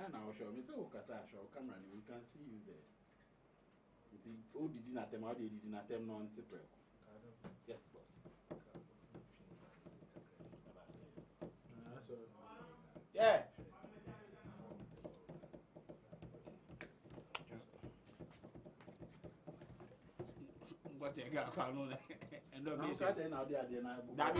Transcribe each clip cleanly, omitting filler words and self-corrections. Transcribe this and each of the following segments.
And I'll show me so camera, we can see you there. Oh, did not them, how they did not them non tipper. Yes, boss. Yeah. What you got? I know that. And don't be sad. Then I'll be at the night.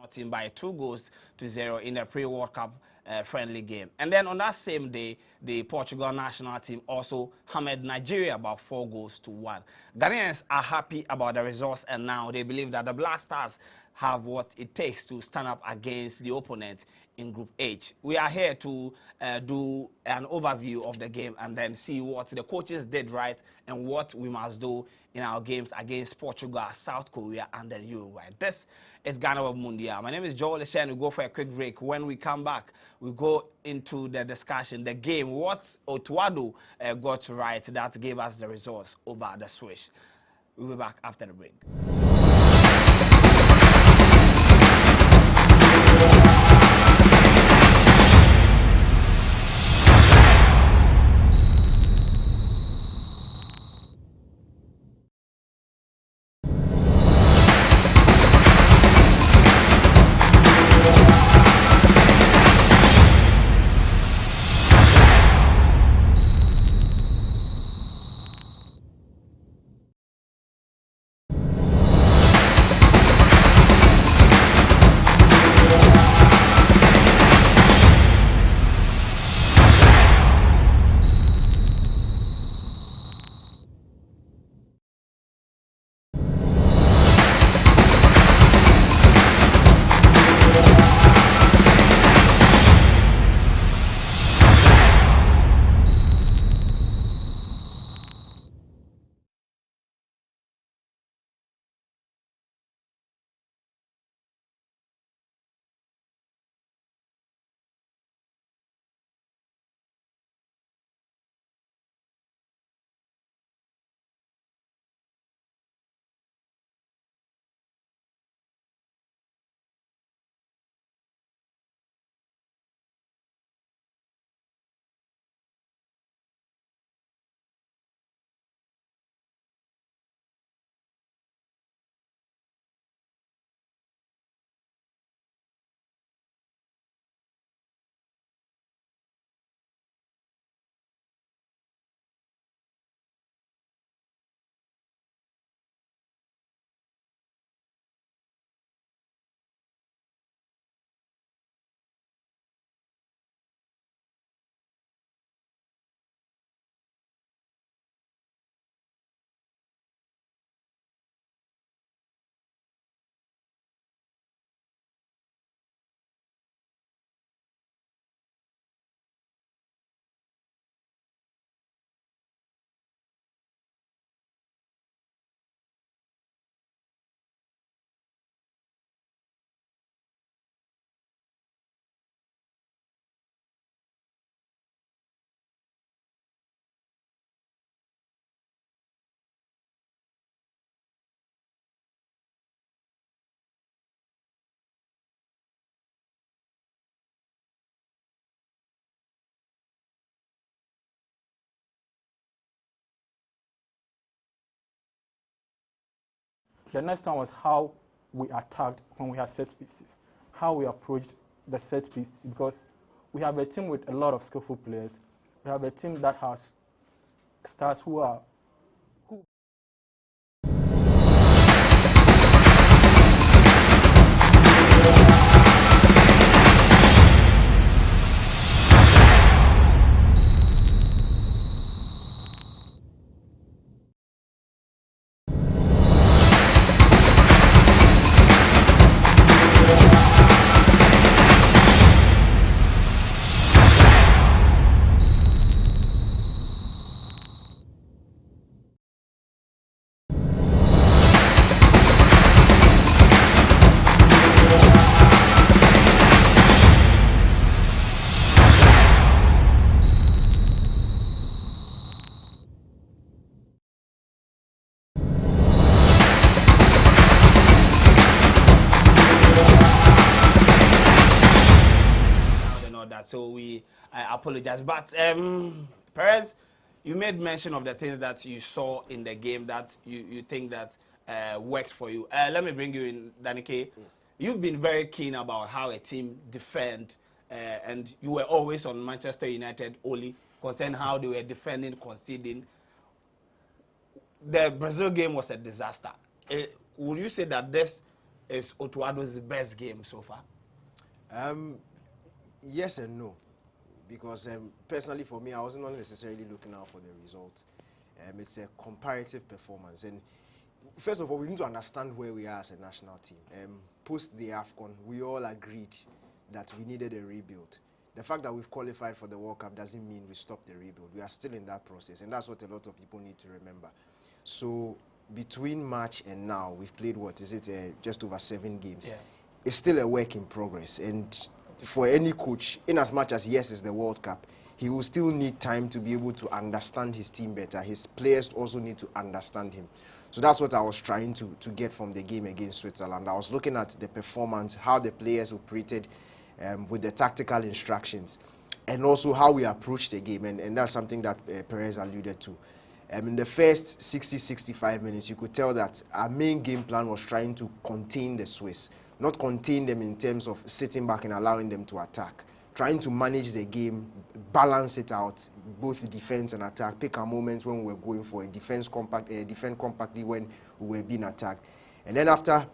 Team by 2-0 in the pre-World Cup friendly game. And then on that same day, the Portugal national team also hammered Nigeria about 4-1. Ghanaians are happy about the results, and now they believe that the Black Stars have what it takes to stand up against the opponent in Group H. We are here to do an overview of the game and then see what the coaches did right and what we must do in our games against Portugal, South Korea, and then Uruguay. This is GhanaWeb Mundial. My name is Joel Eshen. We go for a quick break. When we come back, we go into the discussion, the game, what Otto got right that gave us the results over the Swiss. We'll be back after the break. The next one was how we attacked when we had set pieces, how we approached the set piece, because we have a team with a lot of skillful players. We have a team that has stars who So I apologize. But Perez, you made mention of the things that you saw in the game that you think that worked for you. Let me bring you in, Danike. You've been very keen about how a team defend, and you were always on Manchester United only, concerning how they were defending, conceding. The Brazil game was a disaster. Would you say that this is Otuado's best game so far? Yes and no, because personally for me, I wasn't necessarily looking out for the result. It's a comparative performance, and first of all, we need to understand where we are as a national team. Post the AFCON, we all agreed that we needed a rebuild. The fact that we've qualified for the World Cup doesn't mean we stopped the rebuild. We are still in that process, and that's what a lot of people need to remember. So between March and now, we've played, what is it, just over 7 games. Yeah. It's still a work in progress, and for any coach, in as much as yes, it's the World Cup, he will still need time to be able to understand his team better. His players also need to understand him. So that's what I was trying to get from the game against Switzerland. I was looking at the performance, how the players operated with the tactical instructions, and also how we approached the game. And that's something that Perez alluded to. In the first 60-65 minutes, you could tell that our main game plan was trying to contain the Swiss. Not contain them in terms of sitting back and allowing them to attack. Trying to manage the game, balance it out, both defense and attack. Pick our moments when we were going for a defend compactly when we were being attacked. And then after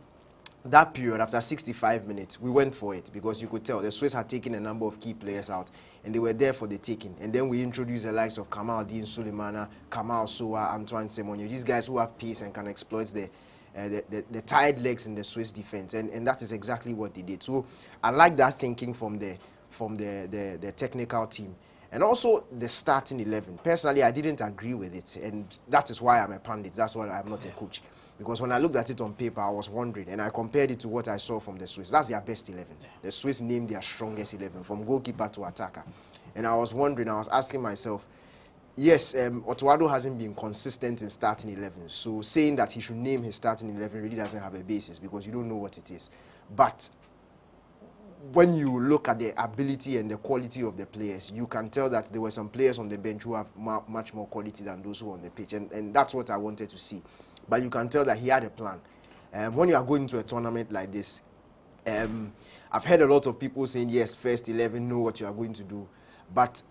that period, after 65 minutes, we went for it because you could tell the Swiss had taken a number of key players out and they were there for the taking. And then we introduced the likes of Kamal Dean Sulemana, Kamal Soa, Antoine Semenyo. These guys who have pace and can exploit the tired legs in the Swiss defense, and that is exactly what they did. So I like that thinking from the technical team, and also the starting 11. Personally, I didn't agree with it, and that is why I'm a pundit. That's why I'm not a coach, because when I looked at it on paper, I was wondering, and I compared it to what I saw from the Swiss. That's their best 11. Yeah. The Swiss named their strongest 11, from goalkeeper to attacker, and I was wondering, I was asking myself, yes, Otuado hasn't been consistent in starting 11, so saying that he should name his starting 11 really doesn't have a basis because you don't know what it is. But when you look at the ability and the quality of the players, you can tell that there were some players on the bench who have much more quality than those who are on the pitch, and that's what I wanted to see. But you can tell that he had a plan. When you are going to a tournament like this, I've heard a lot of people saying, yes, first 11, know what you are going to do, but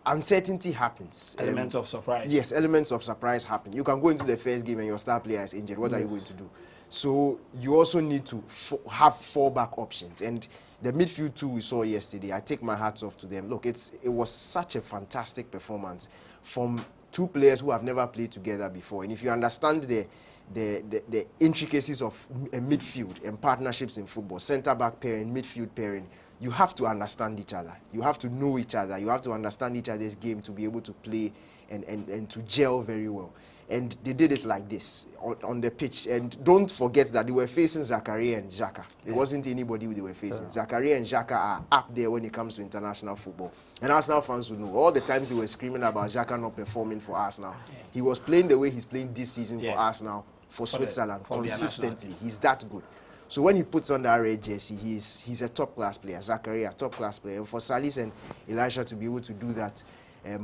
uncertainty happens. Elements of surprise. Yes, elements of surprise happen. You can go into the first game and your star player is injured. What are you going to do? So you also need to have fallback options. And the midfield too we saw yesterday, I take my hats off to them. Look, it was such a fantastic performance from 2 players who have never played together before. And if you understand the intricacies of a midfield and partnerships in football, centre-back pairing, midfield pairing, you have to understand each other. You have to know each other. You have to understand each other's game to be able to play and to gel very well. And they did it like this on the pitch. And don't forget that they were facing Zakaria and Xhaka. It wasn't anybody they were facing. Zakaria and Xhaka are up there when it comes to international football. And Arsenal fans will know all the times they were screaming about Xhaka not performing for Arsenal. He was playing the way he's playing this season for Arsenal, for Switzerland, consistently. He's that good. So when he puts on that red jersey, he's a top-class player. Zakaria, a top-class player. And for Salis and Elisha to be able to do that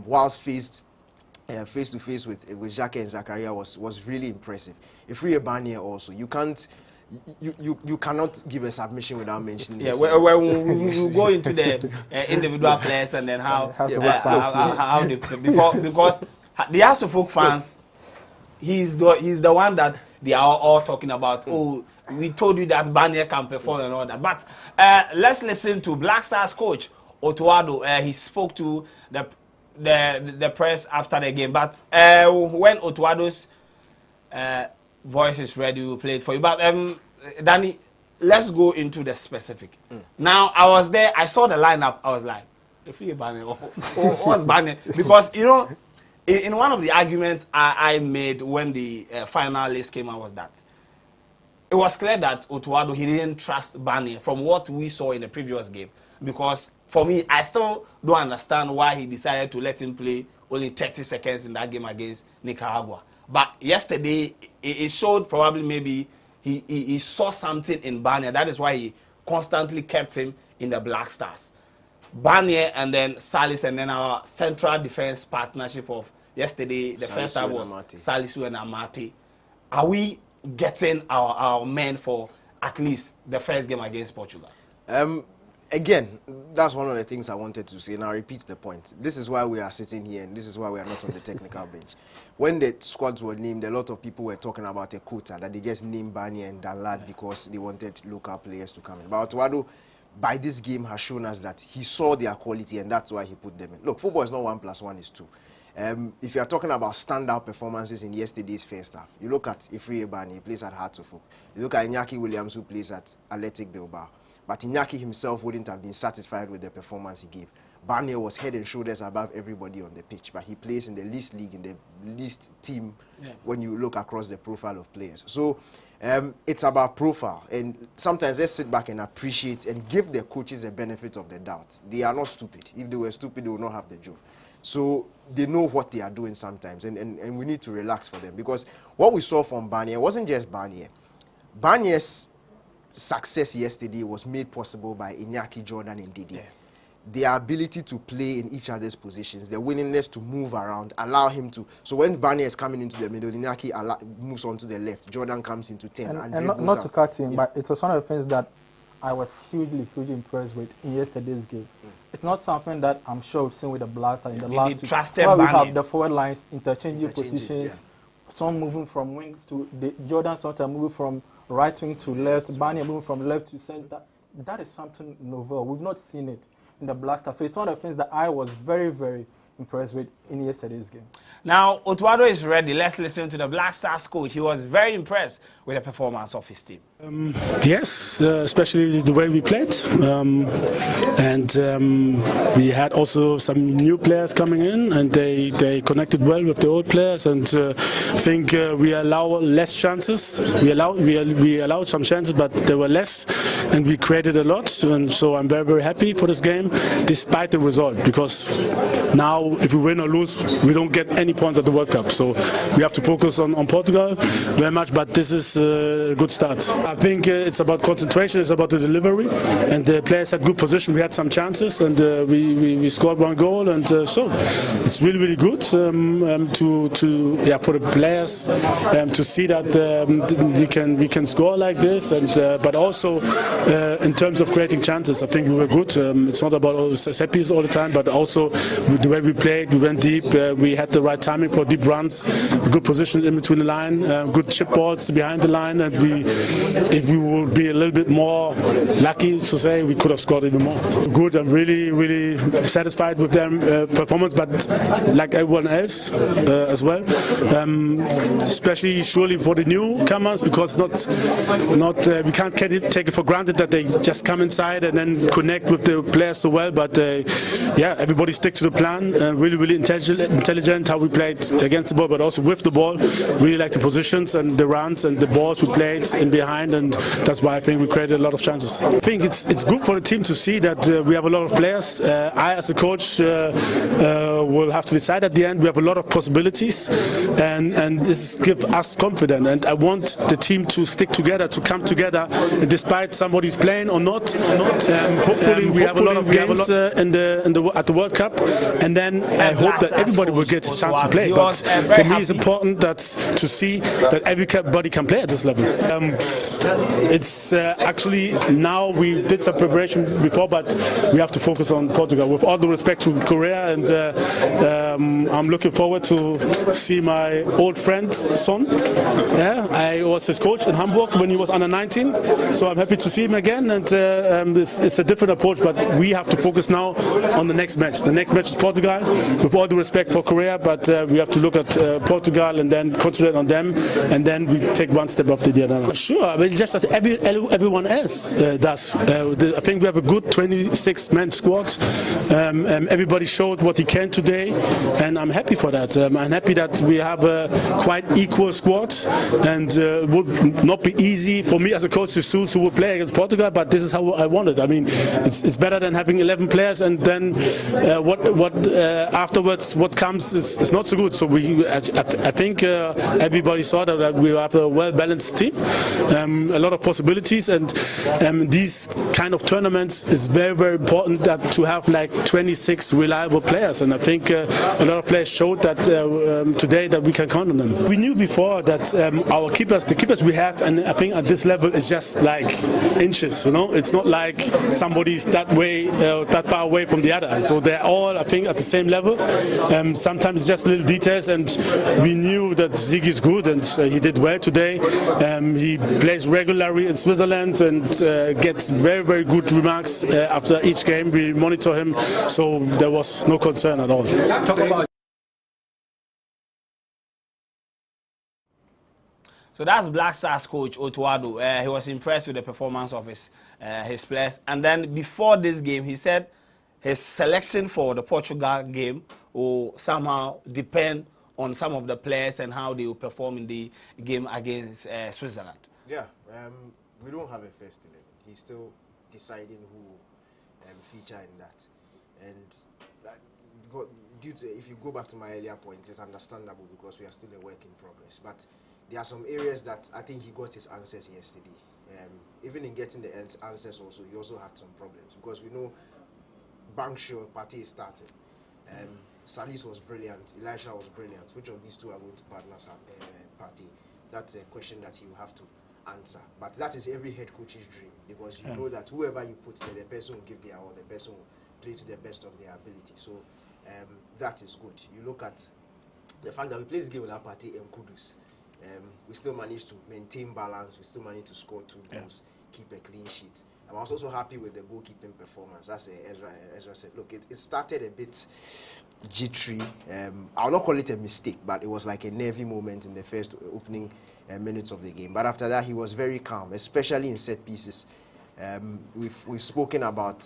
whilst faced face to face with Jacques and Zakaria was really impressive. If we Banya also, you cannot give a submission without mentioning. Yeah, we go into the individual players and then how they because the Asofok fans, he's the one that they are all talking about. Oh, we told you that Banya can perform and all that. But let's listen to Black Stars coach Otto. He spoke to the press after the game. But when Otto's voice is ready, we'll play it for you. But Danny, let's go into the specific. Now, I was there. I saw the lineup. I was like, what's Banya? Because, you know, in one of the arguments I made when the final list came out was that it was clear that Otto, he didn't trust Banya from what we saw in the previous game. Because for me, I still don't understand why he decided to let him play only 30 seconds in that game against Nicaragua. But yesterday, it showed probably maybe he saw something in Banya. That is why he constantly kept him in the Black Stars. Banya and then Salis, and then our central defense partnership of yesterday, the first time was Salisu and Amate. Are we getting our men for at least the first game against Portugal? Again, that's one of the things I wanted to say, and I'll repeat the point. This is why we are sitting here, and this is why we are not on the technical bench. When the squads were named, a lot of people were talking about a quota, that they just named Banya and Dalad because they wanted local players to come in. But Otto, by this game, has shown us that he saw their quality, and that's why he put them in. Look, football is not 1 + 1 is 2. If you are talking about standout performances in yesterday's first half, you look at Ifri Ebani, he plays at Hartlepool. You look at Iñaki Williams, who plays at Athletic Bilbao. But Iñaki himself wouldn't have been satisfied with the performance he gave. Banya was head and shoulders above everybody on the pitch, but he plays in the least league, in the least team when you look across the profile of players. So it's about profile, and sometimes let's sit back and appreciate and give the coaches the benefit of the doubt. They are not stupid. If they were stupid, they would not have the job. So they know what they are doing sometimes, and we need to relax for them, because what we saw from Banya wasn't just Banya. Banya's success yesterday was made possible by Iñaki, Jordan, and Didi. Their ability to play in each other's positions, their willingness to move around, allow him to. So when Banya is coming into the middle, Iñaki moves on to the left, Jordan comes into 10. And not to cut him, but it was one of the things that I was hugely impressed with in yesterday's game. It's not something that I'm sure we've seen with the Blaster in the last week, where we have the forward lines interchanging positions, some moving from wings to Jordan, sometimes moving from right wing to left, Banya moving from left to center. That is something novel. We've not seen it in the Blaster. So it's one of the things that I was very impressed with in yesterday's game. Now, Otto is ready. Let's listen to the Black Stars coach. He was very impressed with the performance of his team. Yes, especially the way we played. We had also some new players coming in, and they connected well with the old players. And I think we allow less chances. We allowed some chances, but there were less, and we created a lot. And so I'm very happy for this game, despite the result. Because now, if we win or lose, we don't get any points at the World Cup. So we have to focus on Portugal very much. But this is a good start. I think it's about concentration, it's about the delivery, and the players had good position. We had some chances, and we scored 1 goal, and so it's really good for the players to see that we can score like this, and but also in terms of creating chances, I think we were good. It's not about all the set pieces all the time, but also the way we played. We went deep. We had the right timing for deep runs, good position in between the line, good chip balls behind the line, and if we would be a little bit more lucky, to say, we could have scored even more. Good. I'm really satisfied with their performance, but like everyone else as well, especially surely for the newcomers, because we can't take it for granted that they just come inside and then connect with the players so well. But everybody stick to the plan. Really intelligent how we played against the ball, but also with the ball. Really like the positions and the runs and the balls we played in behind. behind, and that's why I think we created a lot of chances. I think it's good for the team to see that we have a lot of players. I, as a coach, will have to decide at the end. We have a lot of possibilities, and this gives us confidence. And I want the team to stick together, to come together, despite somebody's playing or not. Hopefully, we have a lot of games at the World Cup, and then I hope that everybody will get a chance to play. But for me, it's important that to see that everybody can play at this level. It's actually now we did some preparation before, but we have to focus on Portugal. With all the respect to Korea, and I'm looking forward to see my old friend's son. Yeah, I was his coach in Hamburg when he was under 19, so I'm happy to see him again. And it's a different approach, but we have to focus now on the next match. The next match is Portugal. With all the respect for Korea, but we have to look at Portugal and then concentrate on them, and then we take one step after the other. Sure, I mean, just as everyone else does. I think we have a good 26-man squad. Everybody showed what he can today, and I'm happy for that. I'm happy that we have a quite equal squad, and it would not be easy for me as a coach to choose who will play against Portugal, but this is how I want it. I mean, it's better than having 11 players, and then afterwards what comes is not so good. So I think everybody saw that we have a well-balanced team, a lot of possibilities, and these kind of tournaments is very, very important that to have like 26 reliable players, and I think a lot of players showed that today that we can count on them. We knew before that our keepers, the keepers we have, and I think at this level is just like inches, you know, it's not like somebody's that way, that far away from the other. So they're all, I think, at the same level. Sometimes just little details, and we knew that Ziggy is good, and he did well today. He plays regularly in Switzerland and gets very, very good remarks after each game. We monitor him, so there was no concern at all. So that's Black Stars coach Otto. He was impressed with the performance of his players. And then before this game, he said his selection for the Portugal game will somehow depend on some of the players and how they will perform in the game against Switzerland. Yeah, we don't have a first 11. He's still deciding who will feature in that. And that, if you go back to my earlier point, it's understandable because we are still a work in progress. But there are some areas that I think he got his answers yesterday. Even in getting the answers also, he also had some problems because we know Bankshore party is starting. Salis was brilliant, Elisha was brilliant. Which of these two are going to partner party? That's a question that you have to answer. But that is every head coach's dream, because you know that whoever you put there, the person will give their all, the person will play to the best of their ability. So that is good. You look at the fact that we play this game with our party in Kudus. We still managed to maintain balance, we still managed to score 2 goals, keep a clean sheet. I was also happy with the goalkeeping performance. As Ezra said, look, it started a bit jittery. I'll not call it a mistake, but it was like a nervy moment in the first opening minutes of the game. But after that, he was very calm, especially in set pieces. We've spoken about,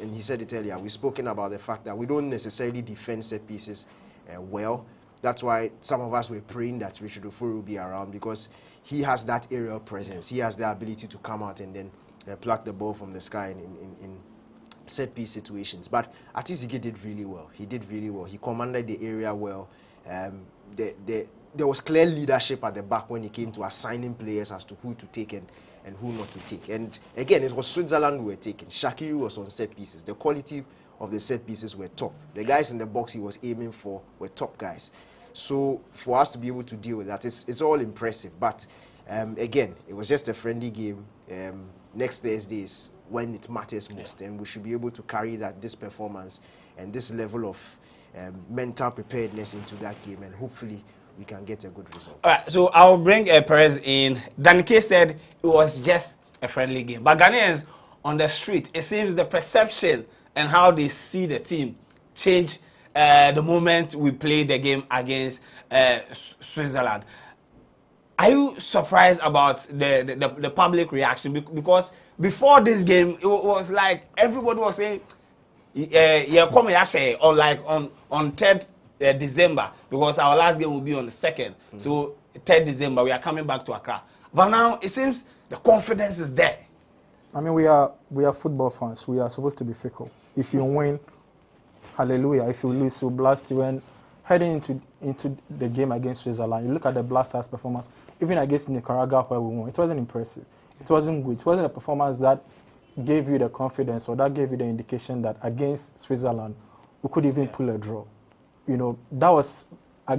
and he said it earlier, we've spoken about the fact that we don't necessarily defend set pieces well. That's why some of us were praying that Richard Ofori will be around, because he has that aerial presence. He has the ability to come out and then pluck the ball from the sky in set-piece situations. But Atizige did really well. He did really well. He commanded the area well. There was clear leadership at the back when it came to assigning players as to who to take and who not to take. And again, it was Switzerland who were taken. Shaqiri was on set-pieces. The quality of the set-pieces were top. The guys in the box he was aiming for were top guys. So for us to be able to deal with that, it's all impressive. But again, it was just a friendly game. Next Thursday is when it matters most, and we should be able to carry this performance and this level of mental preparedness into that game, and hopefully we can get a good result. All right, so I'll bring Perez in. Danike said it was just a friendly game, but Ghanaians on the street, it seems the perception and how they see the team change the moment we play the game against Switzerland. Are you surprised about the public reaction? Because before this game, it was like everybody was saying, on like on 3rd December, because our last game will be on the 2nd. So 3rd December, we are coming back to Accra. But now it seems The confidence is there. I mean, we are football fans. We are supposed to be fickle. If you win, hallelujah. If you lose, we'll blast you. And heading into the game against Switzerland, you look at the Blasters' performance, even against Nicaragua where we won, it wasn't impressive. It wasn't good. It wasn't a performance that gave you the confidence or that gave you the indication that against Switzerland, we could even pull a draw. You know, that was,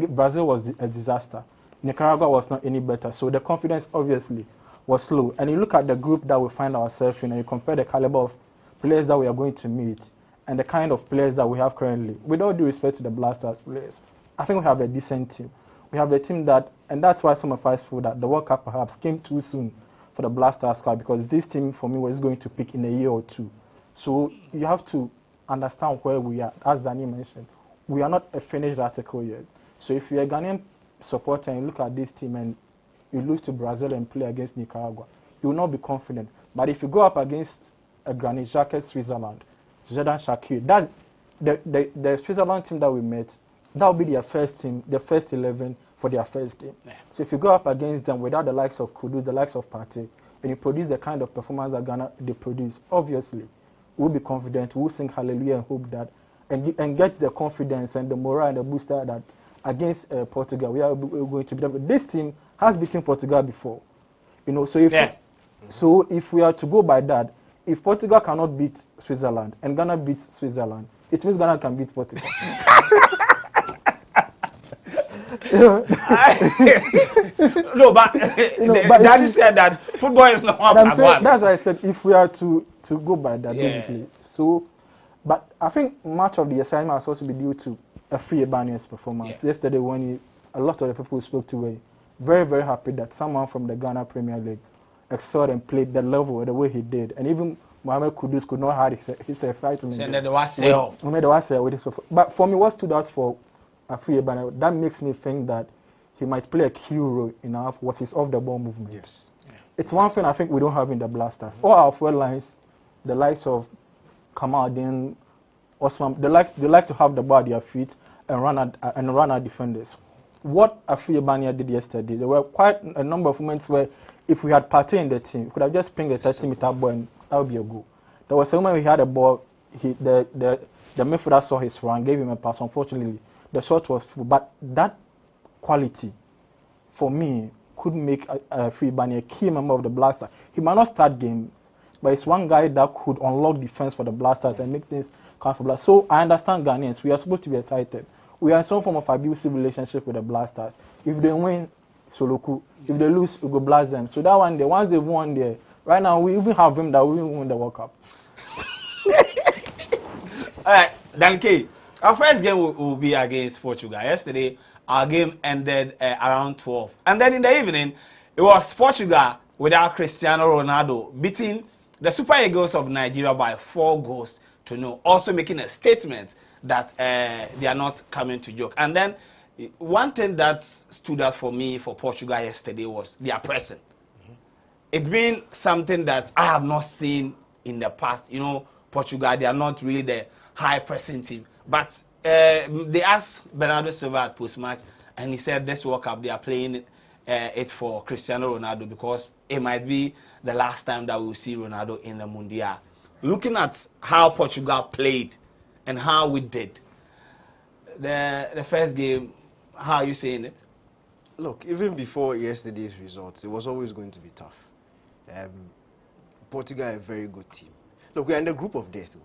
Brazil was a disaster. Nicaragua was not any better. So the confidence obviously was low. And you look at the group that we find ourselves in and you compare the caliber of players that we are going to meet and the kind of players that we have currently, with all due respect to the Blasters players, I think we have a decent team. We have a team that, and that's why some of us feel that the World Cup perhaps came too soon for the Blasters squad, because this team for me was going to peak in a year or two. So you have to understand where we are. As Danny mentioned, we are not a finished article yet. So if you're a Ghanaian supporter and you look at this team and you lose to Brazil and play against Nicaragua, you will not be confident. But if you go up against a Granit Xhaka Switzerland, Xherdan Shaqiri, that the Switzerland team that we met, that will be their first team, their first 11 for their first game. Yeah. So if you go up against them without the likes of Kudus, the likes of Partey, and you produce the kind of performance that Ghana they produce, obviously we'll be confident, we'll sing hallelujah and hope that, and get the confidence and the morale and the booster that against Portugal we are going to be able. This team has beaten Portugal before, you know. So if we are to go by that, if Portugal cannot beat Switzerland and Ghana beats Switzerland, it means Ghana can beat Portugal. No, but Daddy said that football is not one. That's why I said if we are to go by that, basically. So, but I think much of the assignment has also been due to Afri Ebania's performance. Yeah. Yesterday, when a lot of the people who spoke to were very, very happy that someone from the Ghana Premier League excelled and played the level the way he did, and even Mohamed Kudus could not hide his excitement. But for me, what stood out for Afri Ebania, that makes me think that he might play a key role in his off-the-ball movement. Yes. Yeah. It's one thing I think we don't have in the Blasters. All our forward lines, the likes of Kamaldeen, Osman, they like to have the ball at their feet and run at defenders. What Afri Ebania did yesterday, there were quite a number of moments where if we had Partey in the team, we could have just pinged a 30-meter ball and that would be a goal. There was a moment we had a ball, the midfielder saw his run, gave him a pass. Unfortunately, the shot was full, but that quality, for me, could make Afri Ebania a key member of the Blasters. He might not start games, but it's one guy that could unlock defense for the Blasters and make things comfortable. So I understand Ghanaians. We are supposed to be excited. We are in some form of abusive relationship with the Blasters. If they win, Soloku. If they lose, we go blast them. So that one day, once they've won there, right now we even have him that we win the World Cup. All right, Danke. Our first game will be against Portugal. Yesterday, our game ended around 12. And then in the evening, it was Portugal without Cristiano Ronaldo beating the Super Eagles of Nigeria by 4-0. Also making a statement that they are not coming to joke. And then one thing that stood out for me for Portugal yesterday was their pressing. Mm-hmm. It's been something that I have not seen in the past. You know, Portugal, they are not really the high pressing team. But they asked Bernardo Silva at post-match, and he said this World Cup they are playing it for Cristiano Ronaldo because it might be the last time that we will see Ronaldo in the Mundial. Looking at how Portugal played and how we did, the first game, how are you saying it? Look, even before yesterday's results, it was always going to be tough. Portugal are a very good team. Look, we are in the group of death.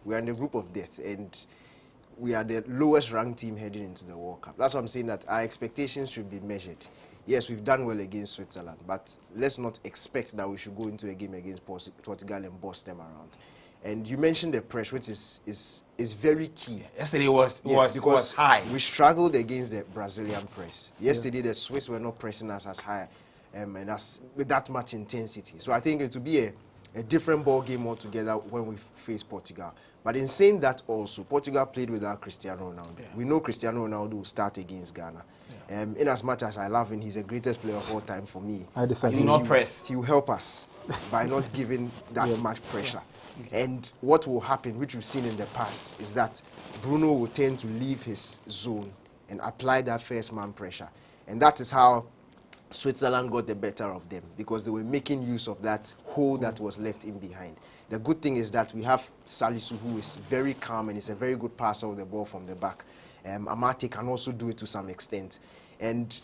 We are in the group of death, and we are the lowest ranked team heading into the World Cup. That's why I'm saying that our expectations should be measured. Yes, we've done well against Switzerland, but let's not expect that we should go into a game against Portugal and boss them around. And you mentioned the pressure, which is very key. Yesterday was high. We struggled against the Brazilian press. Yesterday, the Swiss were not pressing us as high and with that much intensity. So I think it will be a different ball game altogether when we face Portugal. But in saying that also, Portugal played without Cristiano Ronaldo. Yeah. We know Cristiano Ronaldo will start against Ghana. Yeah. In as much as I love him, he's the greatest player of all time for me. I think he will help us by not giving that much pressure. Yes. Okay. And what will happen, which we've seen in the past, is that Bruno will tend to leave his zone and apply that first man pressure. And that is how Switzerland got the better of them because they were making use of that hole that was left in behind. The good thing is that we have Salisu, who is very calm and is a very good passer of the ball from the back. Amate can also do it to some extent. And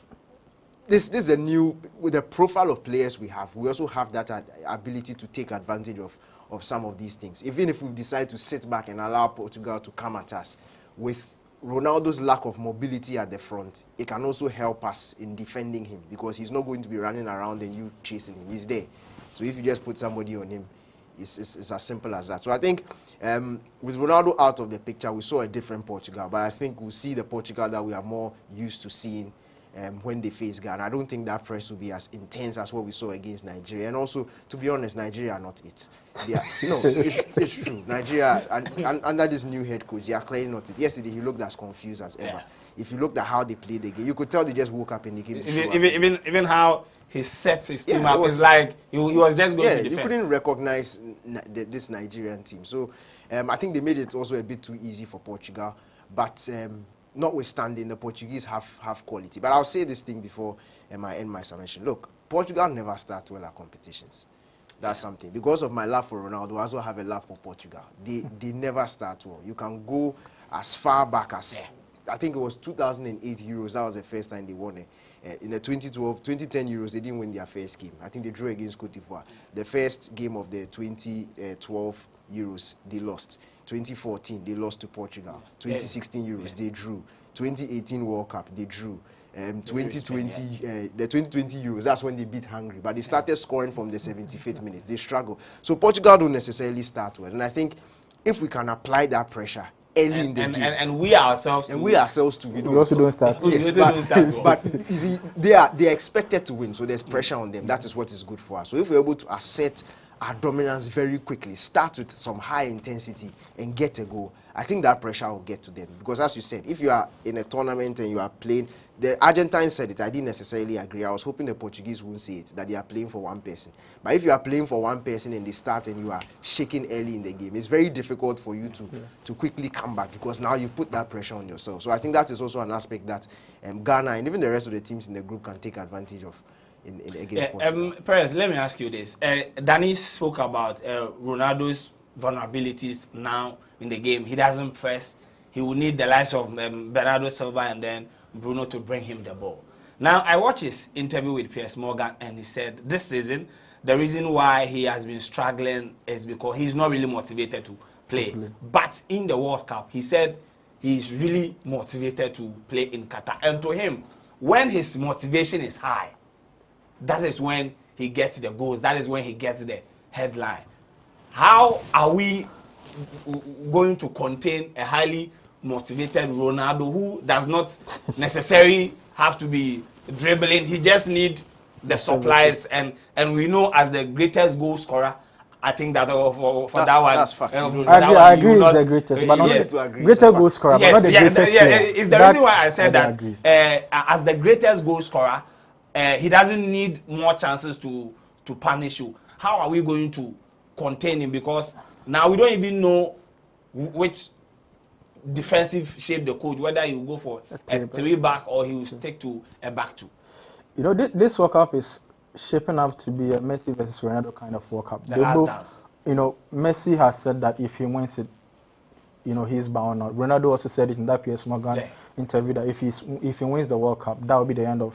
this is a new, with the profile of players we have, we also have that ability to take advantage of some of these things. Even if we decide to sit back and allow Portugal to come at us, with Ronaldo's lack of mobility at the front, it can also help us in defending him because he's not going to be running around and you chasing him. He's there. So if you just put somebody on him, it's as simple as that. So I think with Ronaldo out of the picture, we saw a different Portugal. But I think we'll see the Portugal that we are more used to seeing when they face Ghana. I don't think that press will be as intense as what we saw against Nigeria. And also, to be honest, Nigeria are not it. No, it's true. Nigeria, and under this new head coach, they are clearly not it. Yesterday, he looked as confused as ever. Yeah. If you looked at how they played the game, you could tell they just woke up and they came to show up. Even how he set his team up, it's like he was just going to defend. You couldn't recognize this Nigerian team. So I think they made it also a bit too easy for Portugal. But notwithstanding, the Portuguese have quality. But I'll say this thing before I end my summation. Look, Portugal never start well at competitions. That's something. Because of my love for Ronaldo, I also have a love for Portugal. They never start well. You can go as far back as, I think it was 2008 Euros. That was the first time they won it. In the 2010 Euros, they didn't win their first game. I think they drew against Cote d'Ivoire. The first game of the 2012 Euros, they lost. 2014, they lost to Portugal. 2016 Euros, they drew. 2018 World Cup, they drew. 2020, the 2020 Euros, that's when they beat Hungary. But they started scoring from the 75th minute. They struggle. So Portugal don't necessarily start well. And I think if we can apply that pressure early in the game. And we ourselves too. We also don't start. Yes, but you see, they are expected to win, so there's pressure on them. That is what is good for us. So if we're able to assert our dominance very quickly, start with some high intensity and get a goal, I think that pressure will get to them. Because as you said, if you are in a tournament and you are playing, the Argentines said it, I didn't necessarily agree. I was hoping the Portuguese wouldn't say it, that they are playing for one person. But if you are playing for one person and they start and you are shaking early in the game, it's very difficult for you to quickly come back because now you've put that pressure on yourself. So I think that is also an aspect that Ghana and even the rest of the teams in the group can take advantage of against Portugal. Perez, let me ask you this. Danny spoke about Ronaldo's vulnerabilities now in the game. He doesn't press. He will need the likes of Bernardo Silva and then Bruno to bring him the ball. Now, I watched his interview with Piers Morgan and he said this season, the reason why he has been struggling is because he's not really motivated to play. But in the World Cup, he said he's really motivated to play in Qatar. And to him, when his motivation is high, that is when he gets the goals. That is when he gets the headline. How are we going to contain a highly motivated Ronaldo who does not necessarily have to be dribbling? He just need the supplies, and we know as the greatest goal scorer, I think that for that one, that's fact. I agree with the greatest, but not greatest goal scorer, but not the greatest player. It's the reason why I said that as the greatest goal scorer, he doesn't need more chances to punish you. How are we going to contain him? Because now we don't even know which defensive shape the coach, whether he will go for a 3-back or he will stick to a back 2. You know, this World Cup is shaping up to be a Messi versus Ronaldo kind of World Cup. The last dance. You know, Messi has said that if he wins it, you know, he's bound out. Ronaldo also said it in that Piers Morgan interview that if he wins the World Cup, that will be the end of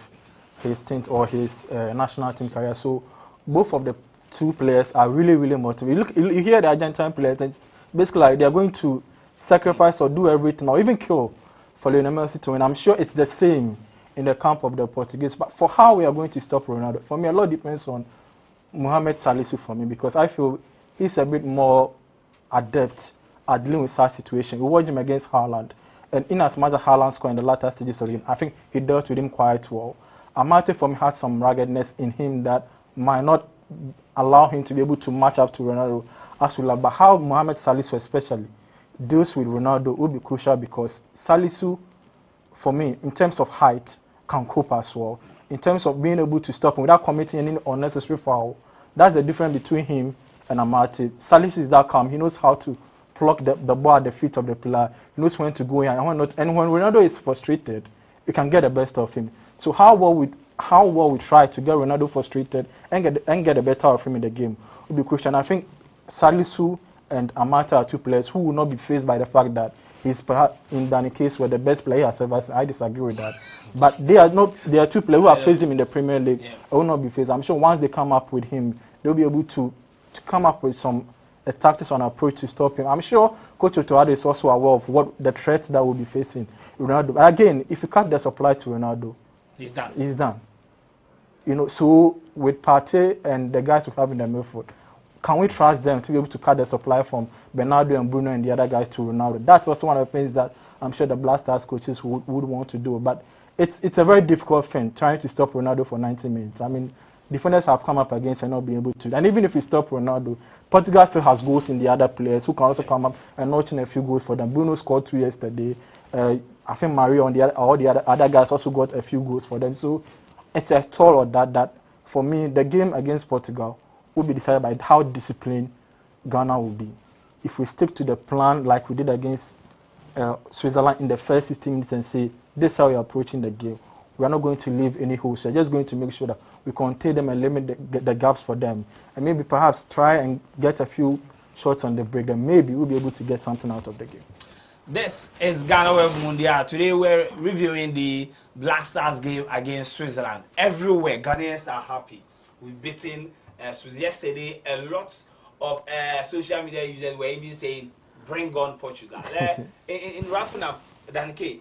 his stint or his national team career. So both of the two players are really, really motivated. You hear the Argentine players, it's basically like they are going to sacrifice or do everything or even kill for Lionel Messi to win. I'm sure it's the same in the camp of the Portuguese. But for how we are going to stop Ronaldo, for me, a lot depends on Mohamed Salisu for me, because I feel he's a bit more adept at dealing with such situation. We watched him against Haaland, and in as much as Haaland scored in the latter stages of the game, I think he dealt with him quite well. Amate for me had some ruggedness in him that might not allow him to be able to match up to Ronaldo as well. But how Mohamed Salisu especially deals with Ronaldo will be crucial, because Salisu, for me, in terms of height, can cope as well. In terms of being able to stop him without committing any unnecessary foul, that's the difference between him and Amate. Salisu is that calm. He knows how to pluck the ball at the feet of the player. He knows when to go in and when not. And when Ronaldo is frustrated, you can get the best of him. So how how well we try to get Ronaldo frustrated and get the better of him in the game will be crucial. And I think Salisu and Amata are two players who will not be faced by the fact that he's perhaps in Danny case where the best player has ever seen. I disagree with that. But they are two players who have faced him in the Premier League. Yeah. Will not be faced. I'm sure once they come up with him, they'll be able to come up with a tactics or an approach to stop him. I'm sure Coach Otto is also aware of what the threats that will be facing Ronaldo. But again, if you cut the supply to Ronaldo, he's done. He's done. You know, so with Partey and the guys we have in the midfield, can we trust them to be able to cut the supply from Bernardo and Bruno and the other guys to Ronaldo? That's also one of the things that I'm sure the Black Stars coaches would want to do. But it's a very difficult thing trying to stop Ronaldo for 90 minutes. I mean, defenders have come up against and not be able to. And even if you stop Ronaldo, Portugal still has goals in the other players who can also come up and notch in a few goals for them. Bruno scored 2 yesterday. I think Mario and all the other guys also got a few goals for them. So it's a toll on that for me, the game against Portugal will be decided by how disciplined Ghana will be. If we stick to the plan like we did against Switzerland in the first 16 minutes and say, this is how we're approaching the game, we are not going to leave any holes. We're just going to make sure that we contain them and limit the gaps for them. And maybe perhaps try and get a few shots on the break, and maybe we'll be able to get something out of the game. This is GhanaWeb Mundial. Today we're reviewing the Black Stars game against Switzerland. Everywhere, Ghanaians are happy. We've beaten Switzerland yesterday. A lot of social media users were even saying, bring on Portugal. In wrapping up, Danke,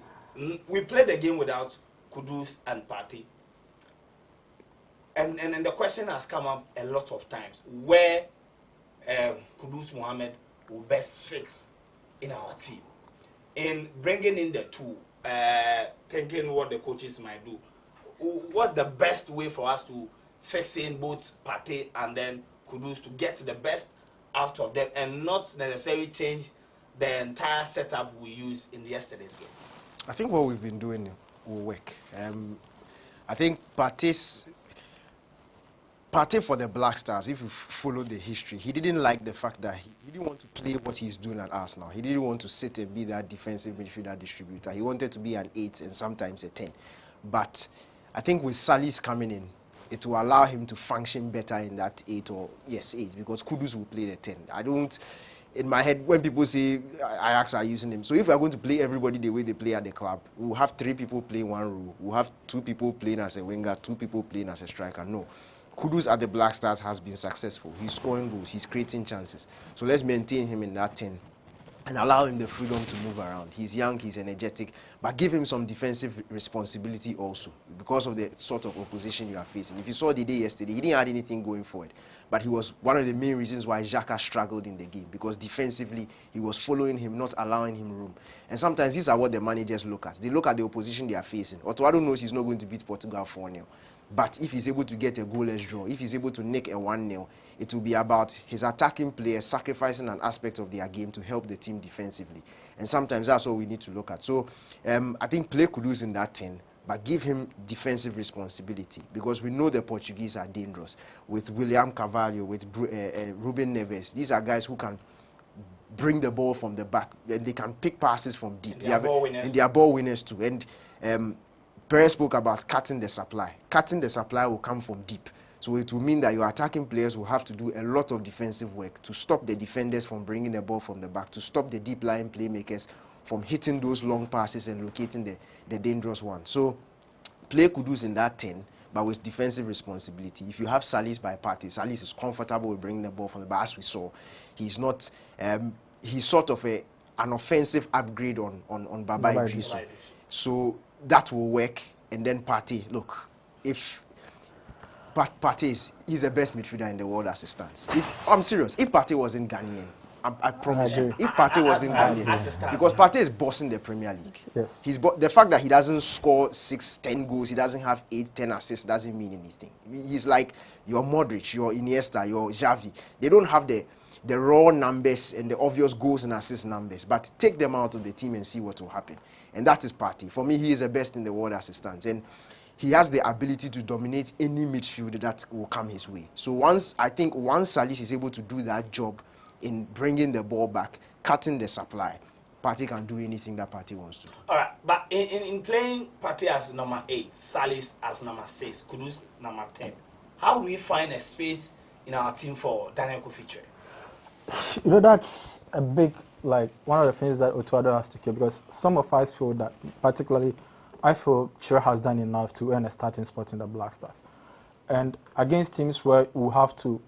we played the game without Kudus and Partey. And the question has come up a lot of times, where Kudus Mohammed will best fit in our team. In bringing in the two, thinking what the coaches might do, what's the best way for us to fix in both Partey and then Kudus to get the best out of them and not necessarily change the entire setup we used in yesterday's game? I think what we've been doing will work. I think Partey for the Black Stars, if you follow the history, he didn't like the fact that he didn't want to play what he's doing at Arsenal. He didn't want to sit and be that defensive midfielder distributor. He wanted to be an 8 and sometimes a 10. But I think with Salis coming in, it will allow him to function better in that 8 or, yes, 8, because Kudus will play the 10. I don't, in my head, when people say Ajax are using him, so if we are going to play everybody the way they play at the club, we'll have 3 people playing one role. We'll have 2 people playing as a winger, 2 people playing as a striker. No. Kudus at the Black Stars has been successful. He's scoring goals. He's creating chances. So let's maintain him in that 10 and allow him the freedom to move around. He's young, he's energetic, but give him some defensive responsibility also because of the sort of opposition you are facing. If you saw the day yesterday, he didn't have anything going forward, but he was one of the main reasons why Xhaka struggled in the game, because defensively he was following him, not allowing him room. And sometimes these are what the managers look at. They look at the opposition they are facing. Otto knows he's not going to beat Portugal 4-0. But if he's able to get a goalless draw, if he's able to nick a 1-0, it will be about his attacking players sacrificing an aspect of their game to help the team defensively. And sometimes that's what we need to look at. So I think play Kudus in that 10, but give him defensive responsibility, because we know the Portuguese are dangerous. With William Carvalho, with Ruben Neves, these are guys who can bring the ball from the back, and they can pick passes from deep. And they are ball winners too. And Perez spoke about cutting the supply. Cutting the supply will come from deep. So it will mean that your attacking players will have to do a lot of defensive work to stop the defenders from bringing the ball from the back, to stop the deep line playmakers from hitting those long passes and locating the dangerous ones. So play Kudus in that 10, but with defensive responsibility. If you have Salis by Partey, Salis is comfortable with bringing the ball from the back. As we saw, he's not. He's sort of an offensive upgrade on Baba Idrisu. So that will work. And then Partey, look, if Partey he's the best midfielder in the world as it stands. I'm serious. If Partey wasn't Ghanaian, I promise you, if Partey wasn't Ghanaian, because Partey is bossing the Premier League. Yes. The fact that he doesn't score 6-10 goals, he doesn't have 8-10 assists, doesn't mean anything. He's like your Modric, your Iniesta, your Xavi. They don't have the raw numbers and the obvious goals and assist numbers, but take them out of the team and see what will happen. And that is Partey. For me, he is the best in the world as it stands. And he has the ability to dominate any midfield that will come his way. So once Salis is able to do that job in bringing the ball back, cutting the supply, Partey can do anything that Partey wants to. All right, but in playing Partey as number 8, Salis as number 6, Kudus number 10, how do we find a space in our team for Daniel Kofi-Kyereh? You know, that's a big, like, one of the things that Otto has to care, because some of us feel that, particularly, I feel Kyereh has done enough to earn a starting spot in the Black Stars. And against teams where we have to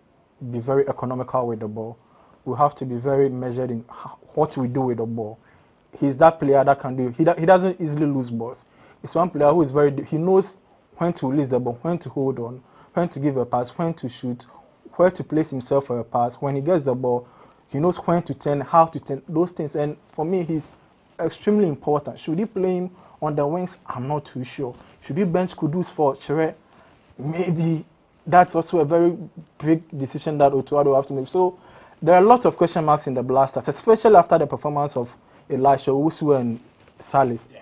be very economical with the ball, we have to be very measured in what we do with the ball. He's that player that can do. He doesn't easily lose balls. He's one player who is he knows when to release the ball, when to hold on, when to give a pass, when to shoot, where to place himself for a pass. When he gets the ball, he knows when to turn, how to turn, those things. And for me, he's extremely important. Should he play him on the wings? I'm not too sure. Should he bench Kudus for Kyereh? Maybe. That's also a very big decision that Otto will have to make. So there are a lot of question marks in the Blasters, especially after the performance of Elisha Owusu and Salis. Yeah.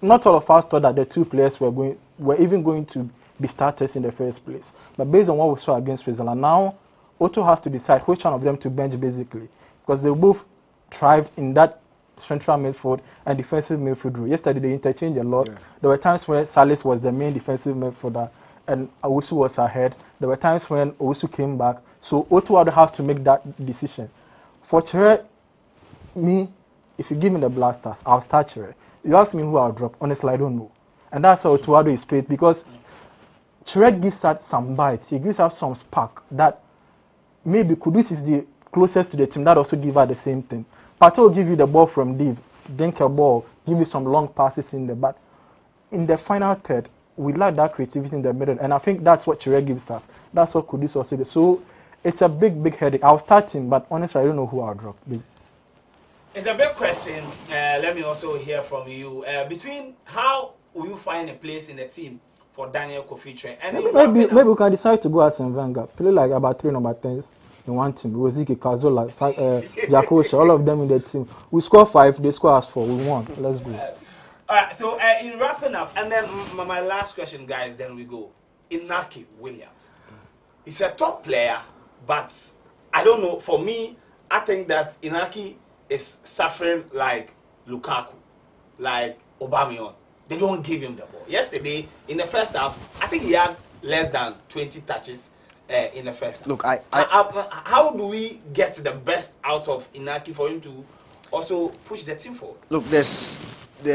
Not all of us thought that the two players were even going to be starters in the first place. But based on what we saw against Switzerland, now Otto has to decide which one of them to bench, basically, because they both thrived in that central midfield and defensive midfield role. Yesterday they interchanged a lot. Yeah. There were times where Salis was the main defensive midfielder and Owusu was ahead. There were times when Owusu came back. So Otto would have to make that decision. For Kyereh, if you give me the Blasters, I'll start Kyereh. You ask me who I'll drop, honestly, I don't know. And that's how Otto is played, because Kyereh gives us some bites. He gives us some spark that maybe Kudus is the closest to the team that also give her the same thing. Partey will give you the ball from deep, dink a ball, give you some long passes in there. But in the final third, we lack that creativity in the middle, and I think that's what Kyereh gives us. That's what Kudus also does. So it's a big headache. I'll start him, but honestly, I don't know who I'll drop. It's a big question. Let me also hear from you. Between how will you find a place in the team for Daniel Kofi-Kyereh? And maybe we can decide to go as in Wenger, play like about 3 number 10s in one team. Rosicky, Kazola, Jakosha, all of them in the team. We score 5, they score us 4. We won. Let's go. All right, so in wrapping up, and then my last question, guys, then we go. Inaki Williams. He's a top player, but I don't know. For me, I think that Inaki is suffering like Lukaku, like Aubameyang. They don't give him the ball. Yesterday, in the first half, I think he had less than 20 touches in the first half. Look, how do we get the best out of Inaki for him to also push the team forward? Look, there's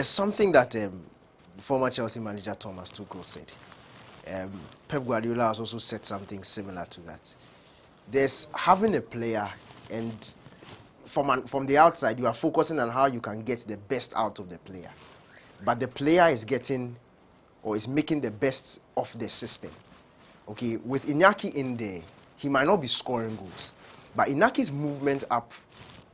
something that former Chelsea manager Thomas Tuchel said. Pep Guardiola has also said something similar to that. There's having a player, and from the outside, you are focusing on how you can get the best out of the player. But the player is getting, or is making the best of the system. Okay, with Inaki in there, he might not be scoring goals, but Inaki's movement up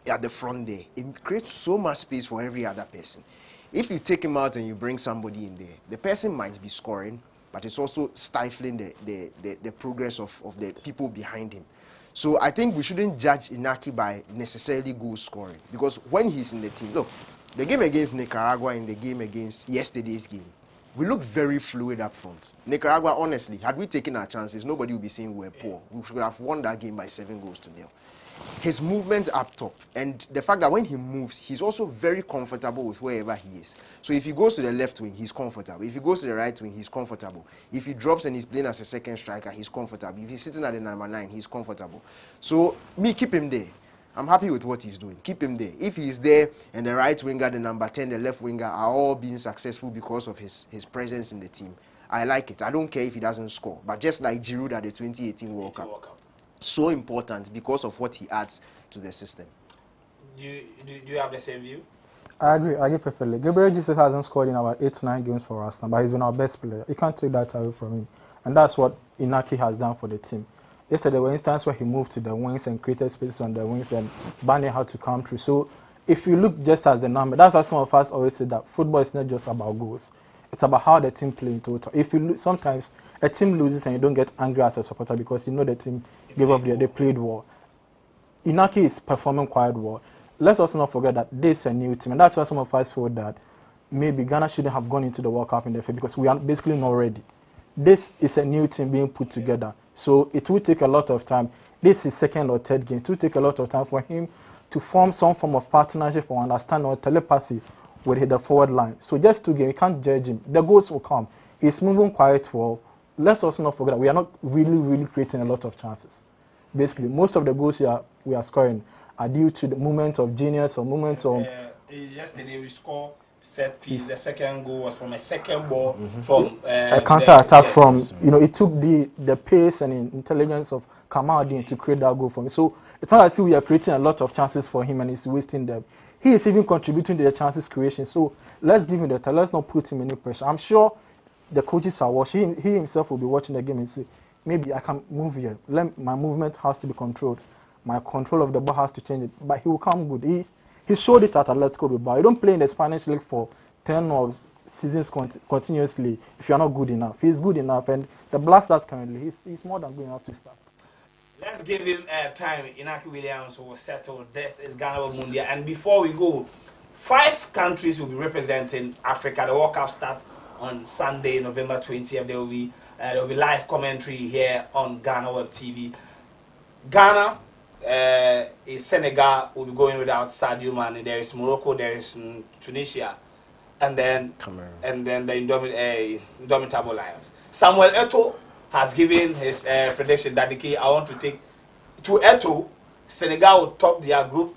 at the front there, it creates so much space for every other person. If you take him out and you bring somebody in there, the person might be scoring, but it's also stifling the progress of the people behind him. So I think we shouldn't judge Inaki by necessarily goal scoring, because when he's in the team, look, the game against Nicaragua and the game against yesterday's game, we look very fluid up front. Nicaragua, honestly, had we taken our chances, nobody would be saying we're poor. We should have won that game by 7 goals to 0. His movement up top, and the fact that when he moves, he's also very comfortable with wherever he is. So if he goes to the left wing, he's comfortable. If he goes to the right wing, he's comfortable. If he drops and he's playing as a second striker, he's comfortable. If he's sitting at the number 9, he's comfortable. So keep him there. I'm happy with what he's doing. Keep him there. If he's there and the right winger, the number 10, the left winger are all being successful because of his presence in the team, I like it. I don't care if he doesn't score. But just like Giroud at the 2018 World Cup. So important because of what he adds to the system. Do you have the same view? I agree perfectly. Gabriel Jesus hasn't scored in about 8-9 games for us now, but he's been our best player. You can't take that away from him. And that's what Inaki has done for the team. Yesterday, there were instances where he moved to the wings and created space on the wings, and Barney had to come through. So if you look just as the number, that's why some of us always say that football is not just about goals. It's about how the team plays in total. If you sometimes a team loses and you don't get angry as a supporter because you know the team gave up they played well. Inaki is performing quite well. Let's also not forget that this is a new team, and that's why some of us feel that maybe Ghana shouldn't have gone into the World Cup in the field, because we are basically not ready. This is a new team being put together, so it will take a lot of time. This is second or third game. It will take a lot of time for him to form some form of partnership or understanding or telepathy with the forward line. So just 2 games, you can't judge him. The goals will come. He's moving quite well. Let's also not forget that we are not really creating a lot of chances. Basically, most of the goals we are scoring are due to the movement of genius or movements of... Yesterday we scored set piece. The second goal was from a second ball from... a counter-attack from... You know, it took the pace and intelligence of Kamaldeen to create that goal for me. So it's not as if we are creating a lot of chances for him and he's wasting them. He is even contributing to the chances creation. So let's give him the time. Let's not put him in any pressure. I'm sure the coaches are watching. He himself will be watching the game and say, maybe I can move here. My movement has to be controlled. My control of the ball has to change it. But he will come good. He showed it at Atletico Bilbao. You don't play in the Spanish league for 10 or seasons continuously if you're not good enough. He's good enough. And the Blasters currently, he's more than good enough to start. Let's give him time. Inaki Williams will settle. This is GhanaWeb Mundial. And before we go, 5 countries will be representing Africa. The World Cup starts on Sunday, November 20th. There will be live commentary here on GhanaWeb TV. Ghana is Senegal will be going without Sadio Mane. There is Morocco, there is Tunisia, and then Cameroon, and then the Indomitable Lions. Samuel Eto'o has given his prediction that I want to take to Eto'o. Senegal will top their group.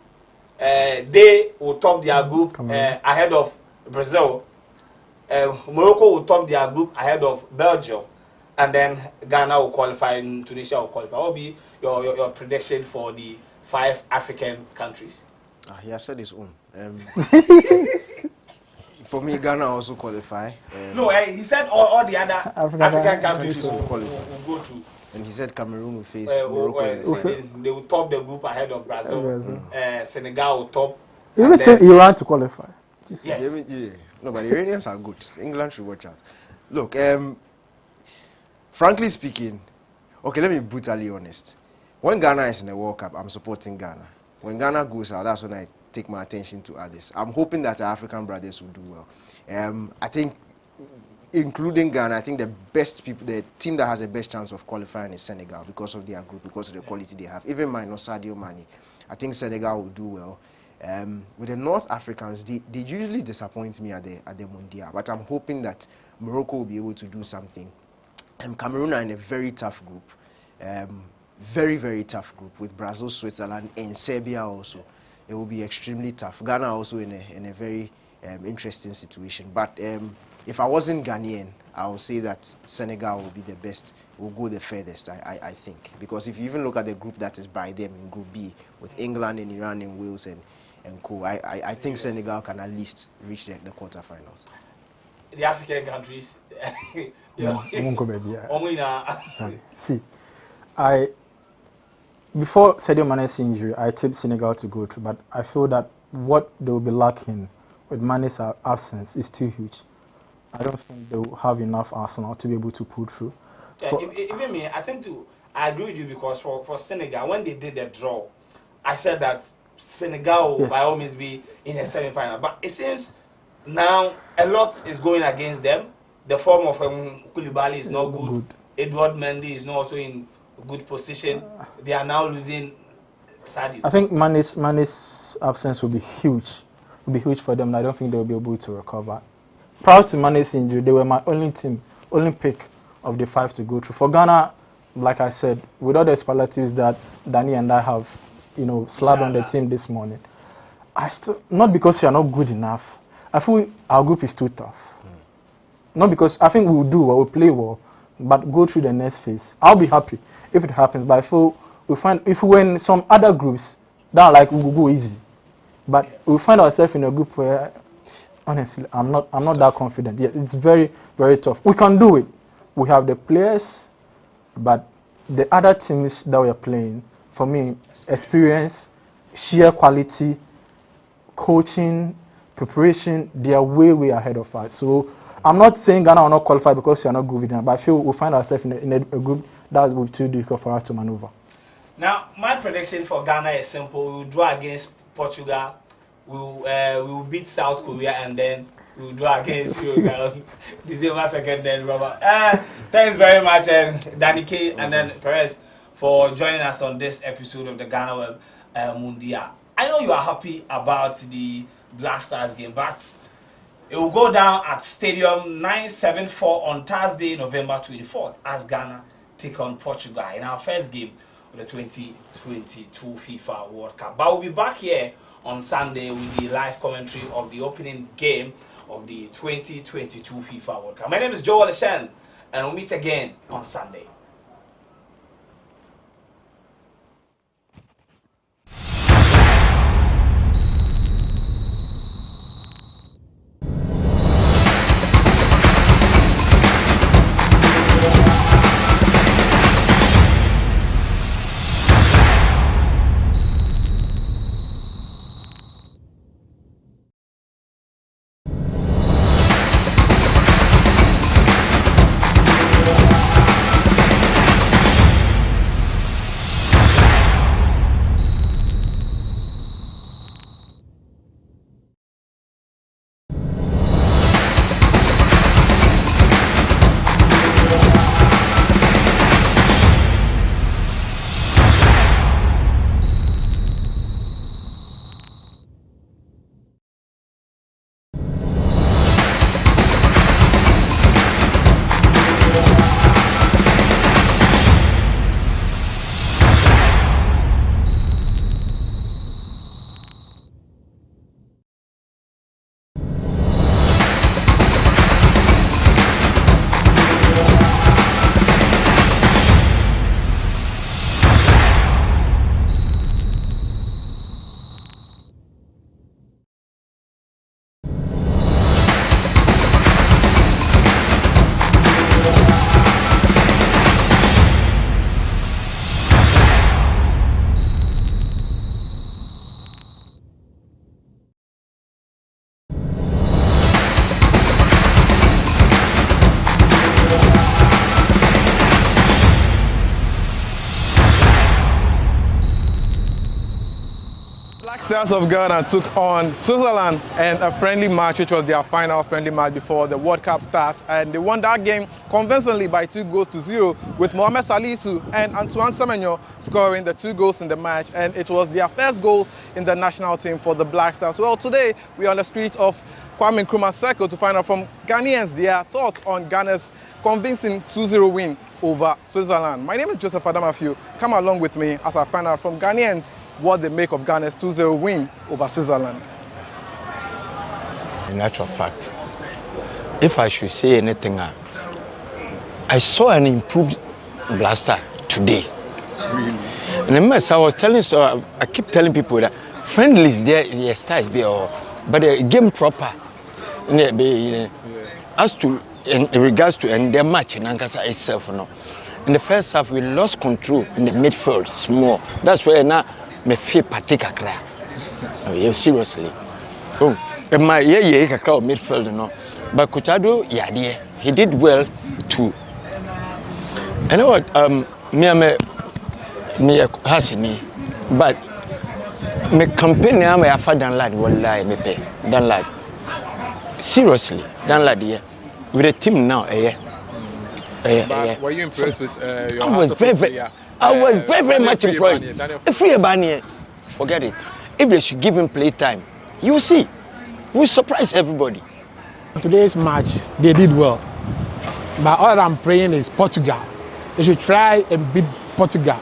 They will top their group ahead of Brazil. Morocco will top their group ahead of Belgium, and then Ghana will qualify and Tunisia will qualify. What will be your prediction for the 5 African countries? He has said his own. For me, Ghana also qualify. No, he said all the other African countries will go through. And he said Cameroon will face Morocco. They will top the group ahead of Brazil. Senegal will top. Even Iran to qualify. Yes. Yeah. No, but the Iranians are good. England should watch out. Look, frankly speaking, okay, let me be brutally honest. When Ghana is in the World Cup, I'm supporting Ghana. When Ghana goes out, that's when I take my attention to others. I'm hoping that our African brothers will do well. I think, including Ghana, I think the team that has the best chance of qualifying is Senegal because of their group, because of the quality they have. Even minus Sadio Mane, I think Senegal will do well. With the North Africans, they usually disappoint me at the Mundial, but I'm hoping that Morocco will be able to do something. Cameroon are in a very tough group, very tough group with Brazil, Switzerland, and Serbia also. It will be extremely tough. Ghana also in a very interesting situation. But if I wasn't Ghanaian, I would say that Senegal will be the best, will go the furthest, I think. Because if you even look at the group that is by them in Group B, with England and Iran and Wales and co, I think Senegal can at least reach the quarterfinals. The African countries. See, before Sadio Mane's injury, I tipped Senegal to go through, but I feel that what they will be lacking with Mane's absence is too huge. I don't think they will have enough arsenal to be able to pull through. Even me, I agree with you because for Senegal, when they did the draw, I said that Senegal will by all means be in a semi-final. But it seems now a lot is going against them. The form of Koulibaly is not good. Edouard Mendy is not also in good position. They are now losing Sadio. I think Mane's absence will be huge. It will be huge for them. I don't think they will be able to recover. Prior to Mane's injury, they were my only pick of the 5 to go through. For Ghana, like I said, with all the superlatives that Danny and I have, slapped on the team this morning, not because we are not good enough. I feel our group is too tough. Not because I think we will do well, we'll play well, but go through the next phase. I'll be happy if it happens, but I feel if we win some other groups, that we will go easy. But we find ourselves in a group where, honestly, I'm not that confident. Yeah, it's very, very tough. We can do it. We have the players, but the other teams that we are playing, for me, experience, sheer quality, coaching, preparation, they are way ahead of us. So I'm not saying Ghana will not qualify because we are not good enough, but I feel we find ourselves in a group that will be too difficult for us to maneuver. Now, my prediction for Ghana is simple. We will draw against Portugal. We will beat South Korea, and then we will draw against December 2nd. Then Robert. Thanks very much, Danny K and then Perez, for joining us on this episode of the GhanaWeb Mundial. I know you are happy about the Black Stars game, but it will go down at Stadium 974 on Thursday, November 24th, as Ghana take on Portugal in our first game of the 2022 FIFA World Cup. But we'll be back here on Sunday with the live commentary of the opening game of the 2022 FIFA World Cup. My name is Joel Shen, and we'll meet again on Sunday. Black Stars of Ghana took on Switzerland in a friendly match, which was their final friendly match before the World Cup starts. And they won that game convincingly by 2-0 with Mohamed Salisu and Antoine Semenyo scoring the 2 goals in the match. And it was their first goal in the national team for the Black Stars. Well, today we are on the streets of Kwame Nkrumah Circle to find out from Ghanaians their thoughts on Ghana's convincing 2-0 win over Switzerland. My name is Joseph Adamafio. Come along with me as I find out from Ghanaians what they make of Ghana's 2-0 win over Switzerland. In actual fact, if I should say anything, I saw an improved Blaster today. Really? And the mess I was telling, so I keep telling people that friendlies there, yes, styles be all, but the game proper. As to in regards to and the match in Ankasa itself, no. In the first half, we lost control in the midfield small. That's where now. Me feel particular cry. Oh, seriously. Oh, my crowd midfield no. But Kuchado, yeah, dear, he did well too. You know what? Me hasini, but me campaign am I for dan lad wallahi me pay dan lad. Seriously, dan lad here with the team now, Were you impressed with your I was very much impressed. If we are forget it. If they should give him play time, you will see. We'll surprise everybody. Today's match, they did well. But all I'm praying is Portugal. They should try and beat Portugal.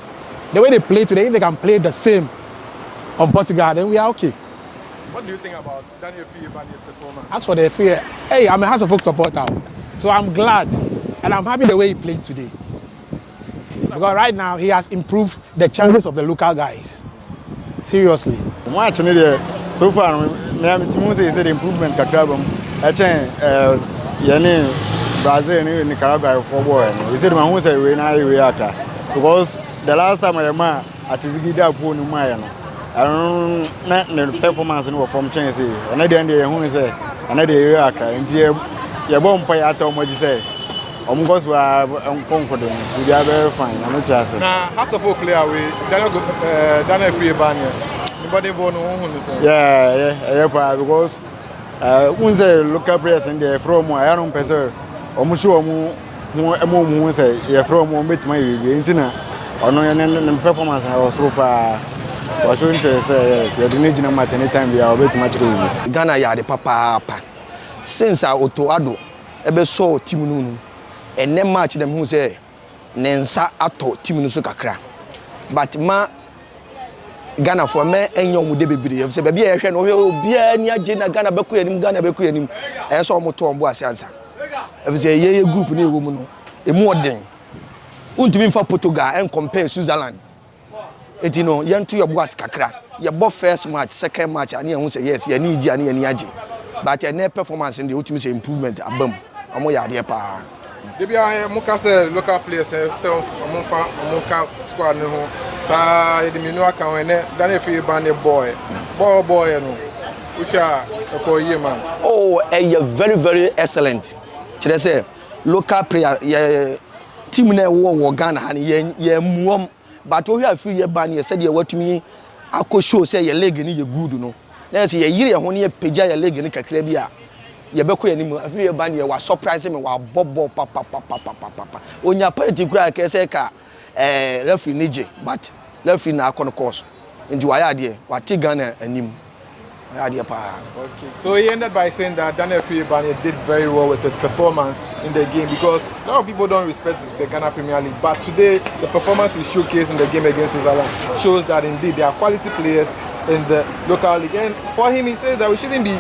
The way they play today, if they can play the same on Portugal, then we are okay. What do you think about Daniel Fiyebani's performance? As for the Fiye, hey, I'm a House of Folk supporter. So I'm glad and I'm happy the way he played today. Because right now he has improved the chances of the local guys. Seriously. Watch so far, I said improvement. I think Brazil and Nicaragua for war. He said my home say we now react because the last time I met at the Gida Poon Mayano. I don't know performance in from Chelsea. And I didn't hear who say another react. And here you won't pay at all what you say. Because we are confident, we are very fine. I'm not just now. Half of all clear we Daniel Fiyebani. Nobody born who say. Yeah, because when they look up press in the from I don't person. Omusho mu say you from meet my internet. Or no performance I was so far. was showing interest. Yes, you didn't know much anytime we are waiting much. Ghana ya de papa. Since Otto ebe so team no and then match them who say nensa ato team no so kakra. But ma Ghana for me enyo mu de bebre. Say baby e hwe no obia ni age na Ghana beku yanim Ghana beku yanim. E so mo to mbo asiansa. E say ye group na ewo mu no. Emu oden. Untumi mfa Portugal and compare Switzerland. Eti no yentu your boss kakra. Your boss first match, second match and you say yes, you need ani ani age. But your net performance in the ultimate improvement abam. Omo ya de pa. Debia mo ka say local players self mo ka squad no ho. Sa e de menu aka we ne Ghana free ban boy no. We shall call you man. Oh, you're very very excellent. Chire say local player team na wo Ghana han ye muom but we have free ban ye said ye watumi akọ show say ye leg ni ye good no na say ye yire ye ho ne ye pagya ye leg ni kakra bi a ye beko ye ni mu free ban ye wa surprise me wa bobo papa onya penalty kura ka say ka referee nije but referee na akọ no course nti wa ya de wa ti Ghana anim. Okay, so he ended by saying that Daniel Fiyebane did very well with his performance in the game because a lot of people don't respect the Ghana Premier League, but today the performance he showcased in the game against Switzerland shows that indeed there are quality players in the local league. And for him, he says that we shouldn't be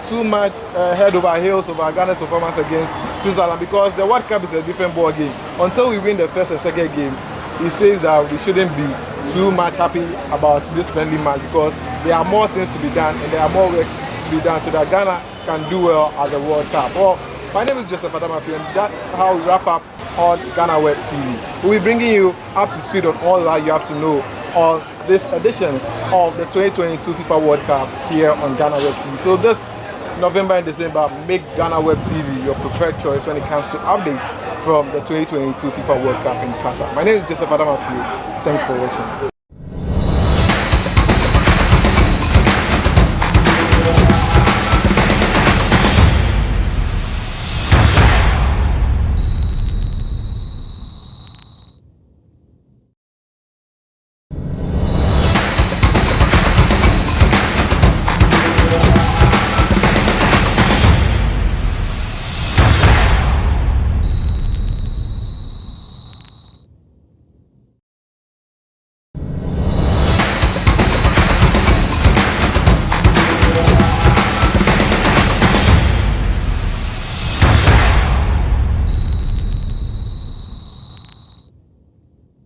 too much head over heels over Ghana's performance against Switzerland because the World Cup is a different ball game. Until we win the first and second game, he says that we shouldn't be too much happy about this friendly match because there are more things to be done and there are more work to be done so that Ghana can do well at the World Cup. Well, my name is Joseph Adamafi and that's how we wrap up on GhanaWeb TV. We'll be bringing you up to speed on all that you have to know on this edition of the 2022 FIFA World Cup here on GhanaWeb TV. So this November and December, make GhanaWeb TV your preferred choice when it comes to updates from the 2022 FIFA World Cup in Qatar. My name is Joseph Adamafi. Thanks for watching.